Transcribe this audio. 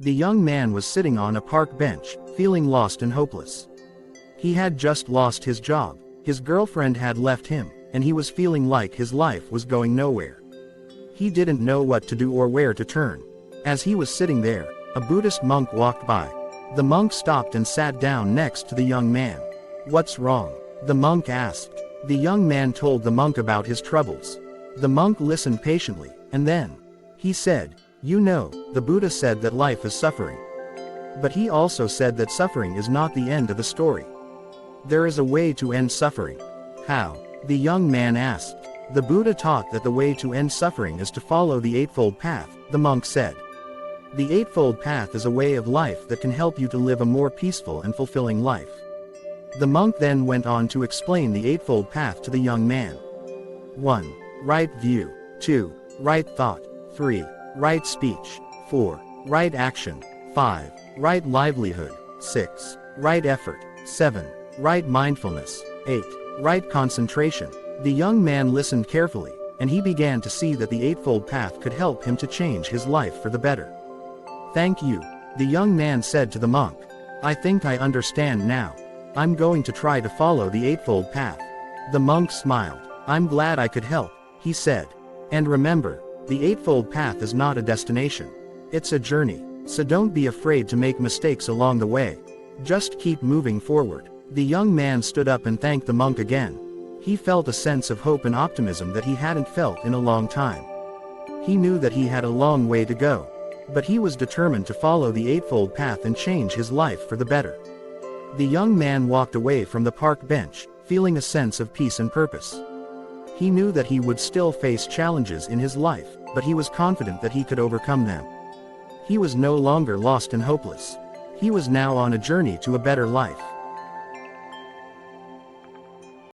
The young man was sitting on a park bench, feeling lost and hopeless. He had just lost his job, his girlfriend had left him, and he was feeling like his life was going nowhere. He didn't know what to do or where to turn. As he was sitting there, a Buddhist monk walked by. The monk stopped and sat down next to the young man. "What's wrong?" the monk asked. The young man told the monk about his troubles. The monk listened patiently, and then he said, "You know, the Buddha said that life is suffering. But he also said that suffering is not the end of the story. There is a way to end suffering." "How?" the young man asked. "The Buddha taught that the way to end suffering is to follow the Eightfold Path," the monk said. "The Eightfold Path is a way of life that can help you to live a more peaceful and fulfilling life." The monk then went on to explain the Eightfold Path to the young man. 1. Right view. 2. Right thought. 3. Right speech. 4. Right action. 5. Right livelihood. 6. Right effort. 7. Right mindfulness. 8. Right concentration. The young man listened carefully, and he began to see that the Eightfold Path could help him to change his life for the better. "Thank you," the young man said to the monk. "I think I understand now. I'm going to try to follow the Eightfold Path." The monk smiled. "I'm glad I could help," he said. "And remember, the Eightfold Path is not a destination. It's a journey, so don't be afraid to make mistakes along the way. Just keep moving forward." The young man stood up and thanked the monk again. He felt a sense of hope and optimism that he hadn't felt in a long time. He knew that he had a long way to go, but he was determined to follow the Eightfold Path and change his life for the better. The young man walked away from the park bench, feeling a sense of peace and purpose. He knew that he would still face challenges in his life, but he was confident that he could overcome them. He was no longer lost and hopeless. He was now on a journey to a better life.